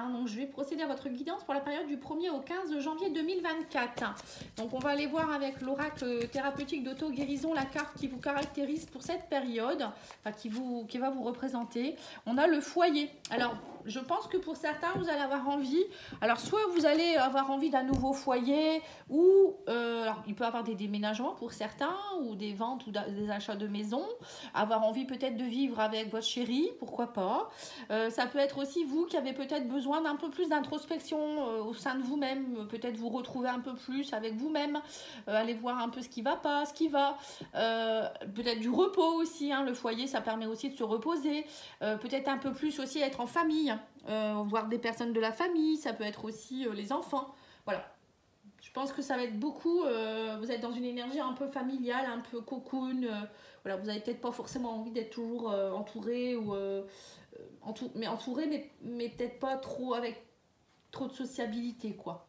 Hein. Donc, je vais procéder à votre guidance pour la période du 1er au 15 janvier 2024. Donc, on va aller voir avec l'oracle thérapeutique d'auto-guérison la carte qui vous caractérise pour cette période, enfin, qui va vous représenter. On a le foyer. Alors, je pense que pour certains, vous allez avoir envie. Alors, soit vous allez avoir envie d'un nouveau foyer, ou alors, il peut y avoir des déménagements pour certains, ou des ventes ou des achats de maison. Avoir envie peut-être de vivre avec votre chéri, pourquoi pas. Ça peut être aussi vous qui avez peut-être besoin d'un peu plus d'introspection au sein de vous-même. Peut-être vous retrouver un peu plus avec vous-même. Aller voir un peu ce qui va pas, ce qui va. Peut-être du repos aussi. Hein. Le foyer, ça permet aussi de se reposer. Peut-être un peu plus aussi être en famille. Voir des personnes de la famille, ça peut être aussi les enfants. Voilà. Je pense que ça va être beaucoup, vous êtes dans une énergie un peu familiale, un peu cocoon. Voilà, vous n'avez peut-être pas forcément envie d'être toujours entouré, ou, mais peut-être pas trop avec trop de sociabilité, quoi.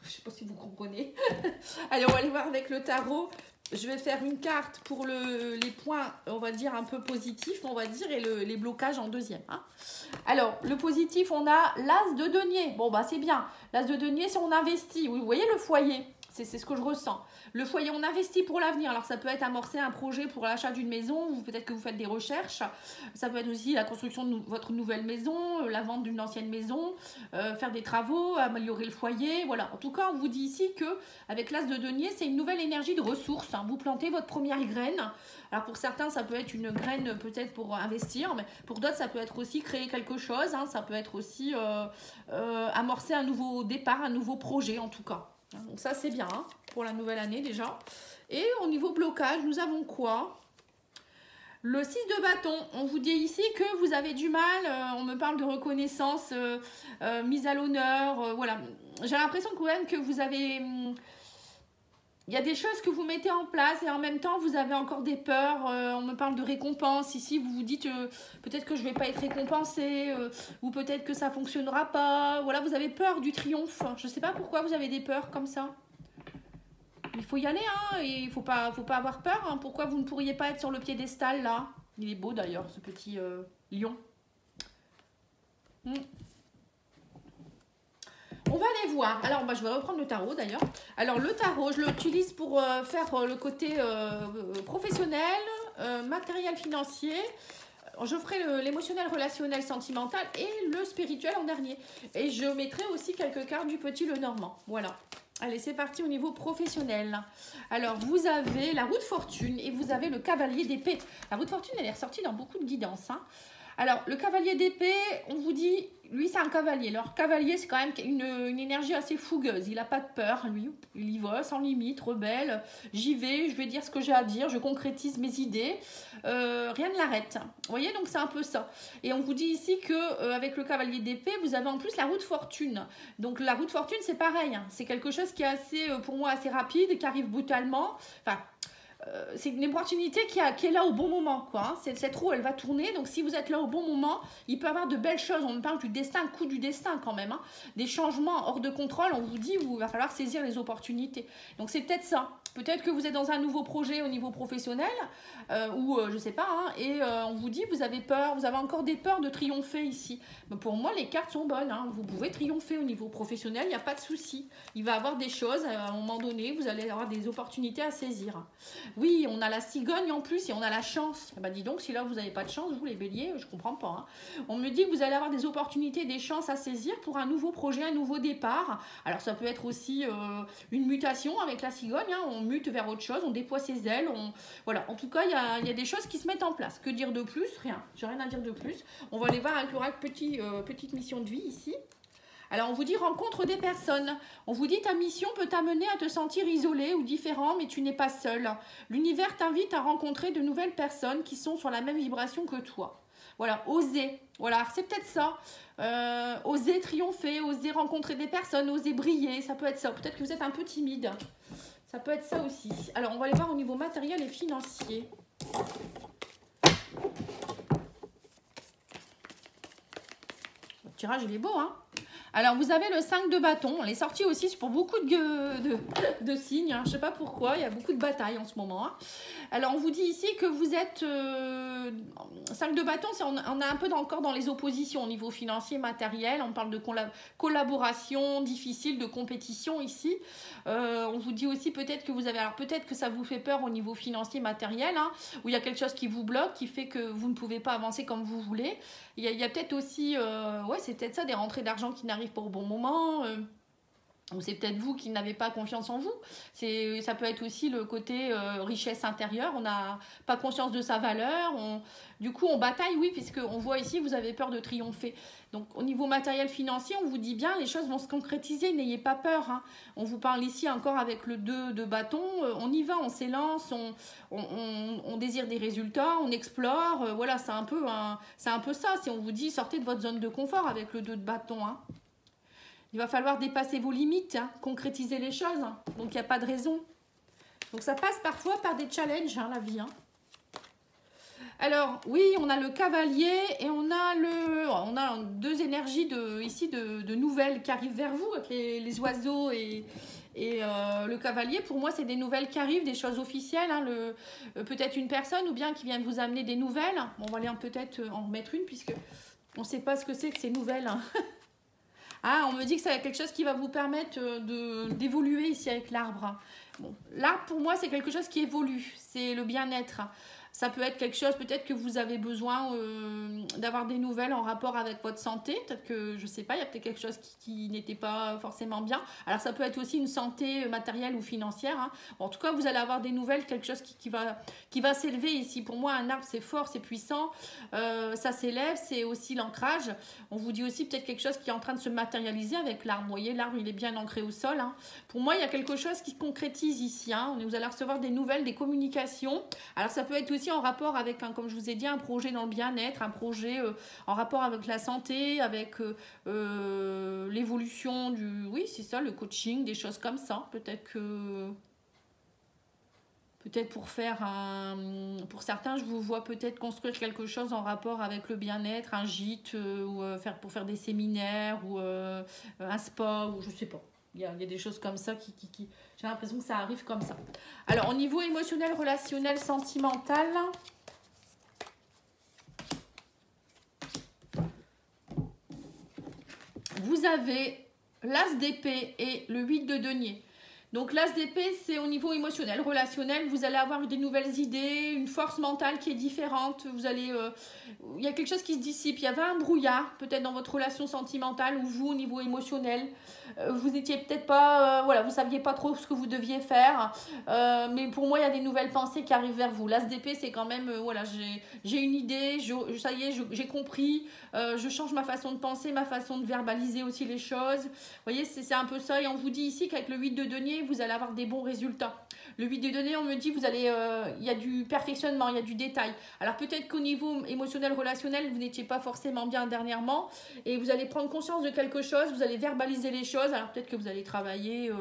Je sais pas si vous comprenez. Allez, on va aller voir avec le tarot. Je vais faire une carte pour les points, on va dire, un peu positifs, on va dire, et les blocages en deuxième. Hein. Alors, le positif, on a l'as de denier. Bon, bah, c'est bien. L'as de denier, c'est on investit. Oui, vous voyez le foyer. C'est ce que je ressens. Le foyer, on investit pour l'avenir. Alors, ça peut être amorcer un projet pour l'achat d'une maison, ou peut-être que vous faites des recherches. Ça peut être aussi la construction de votre nouvelle maison, la vente d'une ancienne maison, faire des travaux, améliorer le foyer. Voilà. En tout cas, on vous dit ici que avec l'as de denier, c'est une nouvelle énergie de ressources. Hein. Vous plantez votre première graine. Alors, pour certains, ça peut être une graine peut-être pour investir, mais pour d'autres, ça peut être aussi créer quelque chose. Hein. Ça peut être aussi amorcer un nouveau départ, un nouveau projet en tout cas. Donc ça c'est bien hein, pour la nouvelle année déjà. Et au niveau blocage, nous avons quoi? Le 6 de bâton. On vous dit ici que vous avez du mal, on me parle de reconnaissance, mise à l'honneur, voilà. J'ai l'impression quand même que vous avez... il y a des choses que vous mettez en place et en même temps vous avez encore des peurs. On me parle de récompense. Ici vous vous dites peut-être que je ne vais pas être récompensé ou peut-être que ça ne fonctionnera pas. Voilà, vous avez peur du triomphe. Je ne sais pas pourquoi vous avez des peurs comme ça. Il faut y aller hein, et il ne faut pas avoir peur. Hein. Pourquoi vous ne pourriez pas être sur le piédestal là? Il est beau d'ailleurs ce petit lion. On va aller voir. Alors, bah, je vais reprendre le tarot d'ailleurs. Alors, le tarot, je l'utilise pour faire le côté professionnel, matériel, financier. Je ferai l'émotionnel, relationnel, sentimental et le spirituel en dernier. Et je mettrai aussi quelques cartes du petit Lenormand. Voilà. Allez, c'est parti au niveau professionnel. Alors, vous avez la roue de fortune et vous avez le cavalier d'épée. La roue de fortune, elle est ressortie dans beaucoup de guidances. Hein. Alors, le cavalier d'épée, on vous dit, lui, c'est un cavalier. Alors, cavalier, c'est quand même une énergie assez fougueuse. Il n'a pas de peur, lui. Il y va, sans limite, rebelle. J'y vais, je vais dire ce que j'ai à dire, je concrétise mes idées. Rien ne l'arrête. Vous voyez, donc c'est un peu ça. Et on vous dit ici qu'avec le cavalier d'épée, vous avez en plus la roue de fortune. Donc, la roue de fortune, c'est pareil. Hein. C'est quelque chose qui est assez, pour moi, assez rapide, qui arrive brutalement. Enfin... c'est une opportunité qui est là au bon moment, quoi. Hein. Cette roue, elle va tourner. Donc, si vous êtes là au bon moment, il peut y avoir de belles choses. On me parle du destin, coup du destin quand même. Hein. Des changements hors de contrôle. On vous dit où il va falloir saisir les opportunités. Donc, c'est peut-être ça. Peut-être que vous êtes dans un nouveau projet au niveau professionnel ou je sais pas. Hein, et on vous dit vous avez peur, vous avez encore des peurs de triompher ici. Mais pour moi, les cartes sont bonnes. Hein. Vous pouvez triompher au niveau professionnel. Il n'y a pas de souci. Il va y avoir des choses. À un moment donné, vous allez avoir des opportunités à saisir. Oui, on a la cigogne en plus et on a la chance. Bah dis donc, si là vous n'avez pas de chance, vous les béliers, je comprends pas. Hein. On me dit que vous allez avoir des opportunités, des chances à saisir pour un nouveau projet, un nouveau départ. Alors ça peut être aussi une mutation avec la cigogne. Hein. On mute vers autre chose, on déploie ses ailes. Voilà. En tout cas, il y a des choses qui se mettent en place. Que dire de plus? Rien. J'ai rien à dire de plus. On va aller voir avec l'oracle petite mission de vie ici. Alors, on vous dit rencontre des personnes. On vous dit ta mission peut t'amener à te sentir isolé ou différent, mais tu n'es pas seul. L'univers t'invite à rencontrer de nouvelles personnes qui sont sur la même vibration que toi. Voilà, oser. Voilà, c'est peut-être ça. Oser triompher, oser rencontrer des personnes, oser briller. Ça peut être ça. Peut-être que vous êtes un peu timide. Ça peut être ça aussi. Alors, on va aller voir au niveau matériel et financier. Le tirage, il est beau, hein? Alors, vous avez le 5 de bâton. Elle est sortie aussi pour beaucoup de signes. Hein. Je ne sais pas pourquoi. Il y a beaucoup de batailles en ce moment. Hein. Alors, on vous dit ici que vous êtes... 5 de bâton, on est un peu encore dans les oppositions au niveau financier, matériel. On parle de collaboration difficile, de compétition ici. On vous dit aussi peut-être que vous avez... Alors, peut-être que ça vous fait peur au niveau financier, matériel. Hein, où il y a quelque chose qui vous bloque, qui fait que vous ne pouvez pas avancer comme vous voulez. Il y a peut-être aussi... ouais, c'est peut-être ça, des rentrées d'argent qui n'arrivent pas au bon moment, ou c'est peut-être vous qui n'avez pas confiance en vous. Ça peut être aussi le côté richesse intérieure, on n'a pas conscience de sa valeur, du coup on bataille, oui, puisqu'on voit ici, vous avez peur de triompher. Donc au niveau matériel financier, on vous dit bien, les choses vont se concrétiser, n'ayez pas peur. Hein. On vous parle ici encore avec le 2 de bâton, on y va, on s'élance, on désire des résultats, on explore, voilà, c'est un peu ça, si on vous dit sortez de votre zone de confort avec le 2 de bâton. Hein. Il va falloir dépasser vos limites, hein, concrétiser les choses, hein, donc il n'y a pas de raison. Donc ça passe parfois par des challenges, hein, la vie. Hein. Alors, oui, on a le cavalier et on a deux énergies ici de nouvelles qui arrivent vers vous, avec les oiseaux et le cavalier. Pour moi, c'est des nouvelles qui arrivent, des choses officielles. Hein, peut-être une personne ou bien qui vient de vous amener des nouvelles. Bon, on va aller peut-être en remettre une puisque on ne sait pas ce que c'est que ces nouvelles. Hein. Ah, on me dit que c'est quelque chose qui va vous permettre d'évoluer ici avec l'arbre. Bon, l'arbre, pour moi, c'est quelque chose qui évolue. C'est le bien-être. Ça peut être quelque chose, peut-être que vous avez besoin d'avoir des nouvelles en rapport avec votre santé. Peut-être que, je ne sais pas, il y a peut-être quelque chose qui n'était pas forcément bien. Alors, ça peut être aussi une santé matérielle ou financière. Hein. En tout cas, vous allez avoir des nouvelles, quelque chose qui va s'élever ici. Pour moi, un arbre, c'est fort, c'est puissant. Ça s'élève, c'est aussi l'ancrage. On vous dit aussi peut-être quelque chose qui est en train de se matérialiser avec l'arbre. Vous voyez, l'arbre, il est bien ancré au sol. Hein. Pour moi, il y a quelque chose qui se concrétise ici. Hein. Vous allez recevoir des nouvelles, des communications. Alors, ça peut être aussi en rapport avec, comme je vous ai dit, un projet dans le bien-être, un projet en rapport avec la santé, avec l'évolution du... Oui, c'est ça, le coaching, des choses comme ça. Peut-être pour faire pour certains, je vous vois peut-être construire quelque chose en rapport avec le bien-être, un gîte, ou pour faire des séminaires, ou un spa, ou je sais pas. Il y a des choses comme ça qui j'ai l'impression que ça arrive comme ça. Alors, au niveau émotionnel, relationnel, sentimental, vous avez l'as d'épée et le 8 de denier. Donc l'as d'épée, c'est au niveau émotionnel, relationnel. Vous allez avoir des nouvelles idées, une force mentale qui est différente. Vous allez, il y a quelque chose qui se dissipe. Il y avait un brouillard, peut-être dans votre relation sentimentale ou vous, au niveau émotionnel. Vous n'étiez peut-être pas, voilà, vous ne saviez pas trop ce que vous deviez faire. Mais pour moi, il y a des nouvelles pensées qui arrivent vers vous. L'as d'épée, c'est quand même, voilà, j'ai une idée, ça y est, j'ai compris. Je change ma façon de penser, ma façon de verbaliser aussi les choses. Vous voyez, c'est un peu ça. Et on vous dit ici qu'avec le 8 de denier, vous allez avoir des bons résultats. Le 8 de denier, on me dit, il y a du perfectionnement, il y a du détail. Alors peut-être qu'au niveau émotionnel, relationnel, vous n'étiez pas forcément bien dernièrement et vous allez prendre conscience de quelque chose, vous allez verbaliser les choses. Alors peut-être que vous allez travailler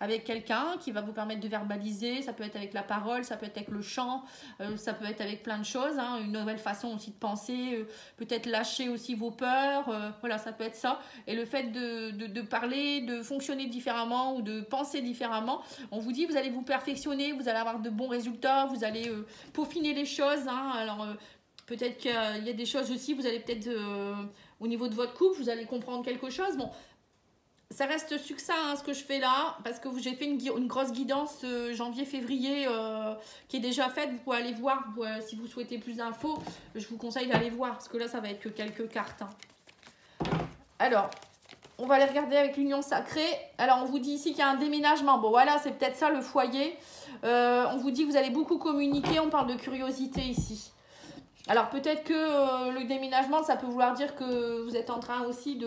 avec quelqu'un qui va vous permettre de verbaliser. Ça peut être avec la parole, ça peut être avec le chant, ça peut être avec plein de choses. Hein, une nouvelle façon aussi de penser, peut-être lâcher aussi vos peurs. Voilà, ça peut être ça. Et le fait de parler, de fonctionner différemment ou de penser différemment, on vous dit vous allez vous perfectionner, vous allez avoir de bons résultats, vous allez peaufiner les choses. Hein, alors peut-être qu'il y a des choses aussi, vous allez peut-être au niveau de votre couple, vous allez comprendre quelque chose. Bon, ça reste succinct hein, ce que je fais là, parce que j'ai fait une grosse guidance janvier-février qui est déjà faite. Vous pouvez aller voir, si vous souhaitez plus d'infos, je vous conseille d'aller voir, parce que là, ça va être que quelques cartes. Hein. Alors, on va aller regarder avec l'union sacrée. Alors, on vous dit ici qu'il y a un déménagement. Bon, voilà, c'est peut-être ça le foyer. On vous dit que vous allez beaucoup communiquer, on parle de curiosité ici. Alors peut-être que le déménagement, ça peut vouloir dire que vous êtes en train aussi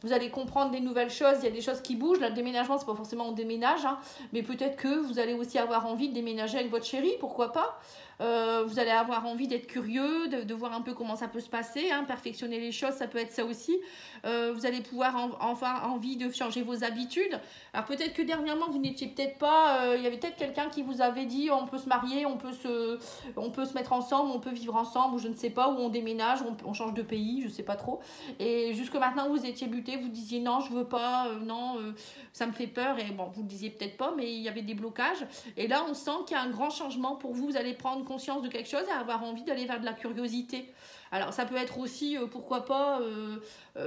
vous allez comprendre des nouvelles choses, il y a des choses qui bougent. Le déménagement, c'est pas forcément on déménage, hein, mais peut-être que vous allez aussi avoir envie de déménager avec votre chéri, pourquoi pas. Vous allez avoir envie d'être curieux, de voir un peu comment ça peut se passer, hein, perfectionner les choses, ça peut être ça aussi. Vous allez pouvoir enfin envie de changer vos habitudes. Alors peut-être que dernièrement, vous n'étiez peut-être pas, il y avait peut-être quelqu'un qui vous avait dit on peut se marier, on peut se mettre ensemble, on peut vivre ensemble, ou je ne sais pas, ou on déménage, on change de pays, je ne sais pas trop. Et jusque maintenant, vous étiez buté souhaitez, vous disiez non, je veux pas, non, ça me fait peur. Et bon, vous le disiez peut-être pas, mais il y avait des blocages. Et là, on sent qu'il y a un grand changement pour vous. Vous allez prendre conscience de quelque chose et avoir envie d'aller vers de la curiosité. Alors, ça peut être aussi, pourquoi pas,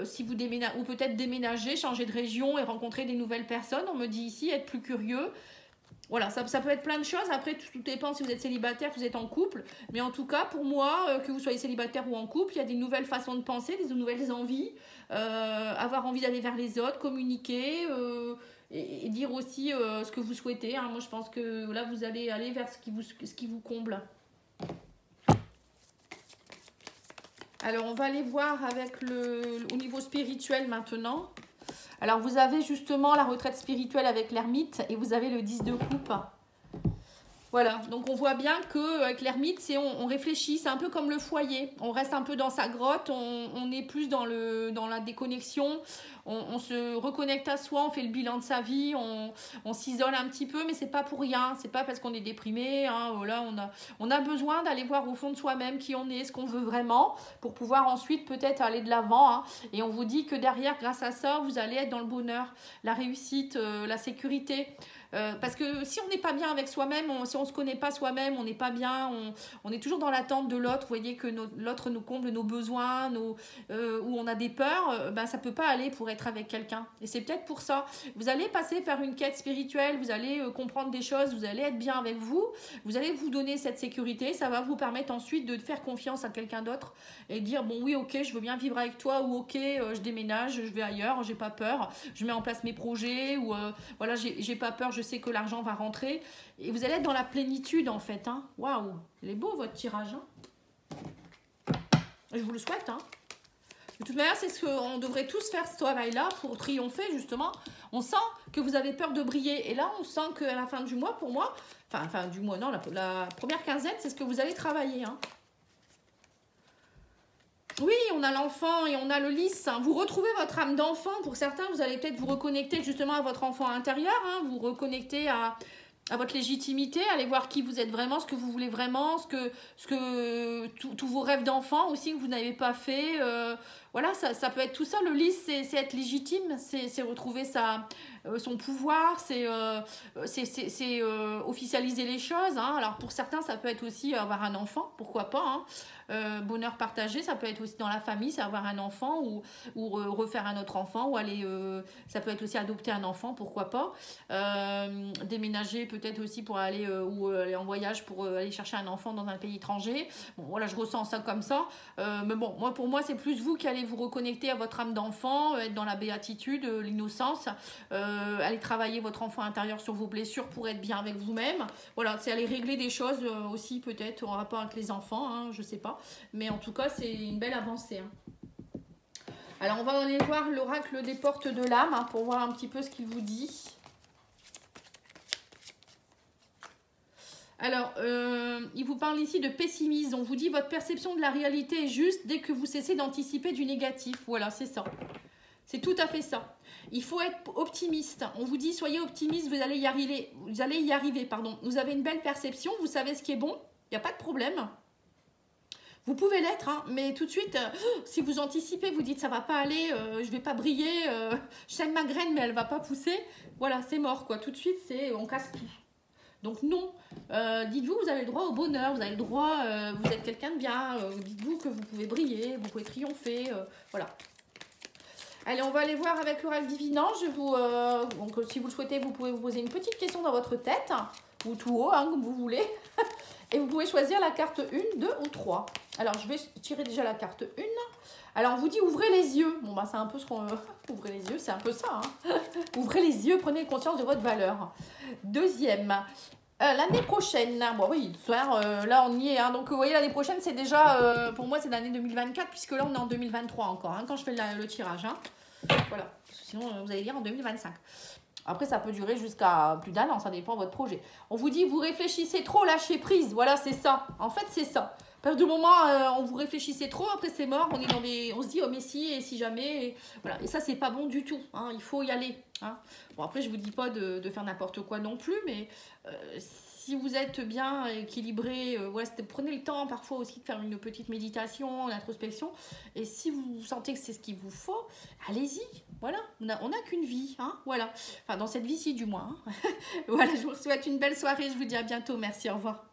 si vous déménagez, ou peut-être déménager, changer de région et rencontrer des nouvelles personnes. On me dit ici, être plus curieux. Voilà, ça peut être plein de choses. Après, tout dépend si vous êtes célibataire, si vous êtes en couple. Mais en tout cas, pour moi, que vous soyez célibataire ou en couple, il y a des nouvelles façons de penser, des nouvelles envies. Avoir envie d'aller vers les autres, communiquer et dire aussi ce que vous souhaitez. Hein. Moi, je pense que là, vous allez aller vers ce qui vous comble. Alors, on va aller voir avec au niveau spirituel maintenant. Alors, vous avez justement la retraite spirituelle avec l'ermite et vous avez le 10 de coupe. Voilà, donc on voit bien qu'avec l'ermite, on réfléchit, c'est un peu comme le foyer. On reste un peu dans sa grotte, on est plus dans la déconnexion, on se reconnecte à soi, on fait le bilan de sa vie, on s'isole un petit peu, mais c'est pas pour rien, c'est pas parce qu'on est déprimé. Hein, voilà, on a besoin d'aller voir au fond de soi-même qui on est, ce qu'on veut vraiment, pour pouvoir ensuite peut-être aller de l'avant. Hein, et on vous dit que derrière, grâce à ça, vous allez être dans le bonheur, la réussite, la sécurité. Parce que si on n'est pas bien avec soi-même, si on ne se connaît pas soi-même, on n'est pas bien, on est toujours dans l'attente de l'autre. Vous voyez que l'autre nous comble nos besoins, où on a des peurs, ben ça ne peut pas aller pour être avec quelqu'un. Et c'est peut-être pour ça. Vous allez passer par une quête spirituelle, vous allez comprendre des choses, vous allez être bien avec vous, vous allez vous donner cette sécurité, ça va vous permettre ensuite de faire confiance à quelqu'un d'autre et dire bon oui ok je veux bien vivre avec toi ou ok je déménage, je vais ailleurs, j'ai pas peur, je mets en place mes projets ou voilà j'ai pas peur, je sais que l'argent va rentrer et vous allez être dans la plénitude en fait. Hein. Waouh, il est beau votre tirage. Hein. Je vous le souhaite. Hein. De toute manière, c'est ce qu'on devrait tous faire ce travail-là pour triompher justement. On sent que vous avez peur de briller et là on sent qu'à la fin du mois, pour moi, enfin du mois non, la première quinzaine, c'est ce que vous allez travailler. Hein. Oui, on a l'enfant et on a le lys. Hein. Vous retrouvez votre âme d'enfant. Pour certains, vous allez peut-être vous reconnecter justement à votre enfant intérieur. Hein. Vous reconnecter à votre légitimité, aller voir qui vous êtes vraiment, ce que vous voulez vraiment, tous vos rêves d'enfant aussi que vous n'avez pas fait. Voilà, ça peut être tout ça. Le lys, c'est être légitime, c'est retrouver son pouvoir, c'est officialiser les choses. Hein. Alors pour certains, ça peut être aussi avoir un enfant, pourquoi pas. Hein. Bonheur partagé, ça peut être aussi dans la famille, c'est avoir un enfant ou refaire un autre enfant ou aller, ça peut être aussi adopter un enfant, pourquoi pas. Déménager peut-être aussi pour aller ou aller en voyage pour aller chercher un enfant dans un pays étranger. Bon, voilà, je ressens ça comme ça. Mais bon, pour moi, c'est plus vous qui allez vous reconnecter à votre âme d'enfant, être dans la béatitude, l'innocence, aller travailler votre enfant intérieur sur vos blessures pour être bien avec vous-même. Voilà, c'est aller régler des choses aussi peut-être en rapport avec les enfants, hein, je sais pas. Mais en tout cas, c'est une belle avancée. Hein. Alors, on va aller voir l'oracle des portes de l'âme hein, pour voir un petit peu ce qu'il vous dit. Alors, il vous parle ici de pessimisme. On vous dit votre perception de la réalité est juste dès que vous cessez d'anticiper du négatif. Voilà, c'est ça. C'est tout à fait ça. Il faut être optimiste. On vous dit soyez optimiste, vous allez y arriver. Vous avez une belle perception, vous savez ce qui est bon. Il n'y a pas de problème. Vous pouvez l'être, hein, mais tout de suite, si vous anticipez, vous dites ça va pas aller, je vais pas briller, je sème ma graine mais elle va pas pousser, voilà, c'est mort quoi. Tout de suite, on casse tout. Donc non, dites-vous, vous avez le droit au bonheur, vous avez le droit, vous êtes quelqu'un de bien, dites-vous que vous pouvez briller, vous pouvez triompher, voilà. Allez, on va aller voir avec l'oracle divinant. Donc, si vous le souhaitez, vous pouvez vous poser une petite question dans votre tête, ou tout haut, hein, comme vous voulez. Et vous pouvez choisir la carte 1, 2 ou 3. Alors, je vais tirer déjà la carte 1. Alors, on vous dit ouvrez les yeux. Bon, bah, c'est un peu ce qu'on... ouvrez les yeux, c'est un peu ça. Hein. Ouvrez les yeux, prenez conscience de votre valeur. Deuxième, l'année prochaine. Bon, oui, là, on y est. Hein. Donc, vous voyez, l'année prochaine, c'est déjà... pour moi, c'est l'année 2024, puisque là, on est en 2023 encore, hein, quand je fais le tirage. Hein. Voilà. Sinon, vous allez lire en 2025. Après, ça peut durer jusqu'à plus d'1 an, ça dépend de votre projet. On vous dit, vous réfléchissez trop, lâchez prise. Voilà, c'est ça. En fait, c'est ça. À partir du moment où vous réfléchissez trop, après c'est mort, on se dit, oh mais si, et si jamais. Et, voilà. Et ça, c'est pas bon du tout. Hein. Il faut y aller. Hein. Bon, après, je vous dis pas de faire n'importe quoi non plus, mais si vous êtes bien équilibré, prenez le temps parfois aussi de faire une petite méditation, une introspection. Et si vous sentez que c'est ce qu'il vous faut, allez-y. Voilà, on a qu'une vie, hein, voilà. Enfin, dans cette vie-ci, du moins. Hein. Voilà, je vous souhaite une belle soirée. Je vous dis à bientôt. Merci, au revoir.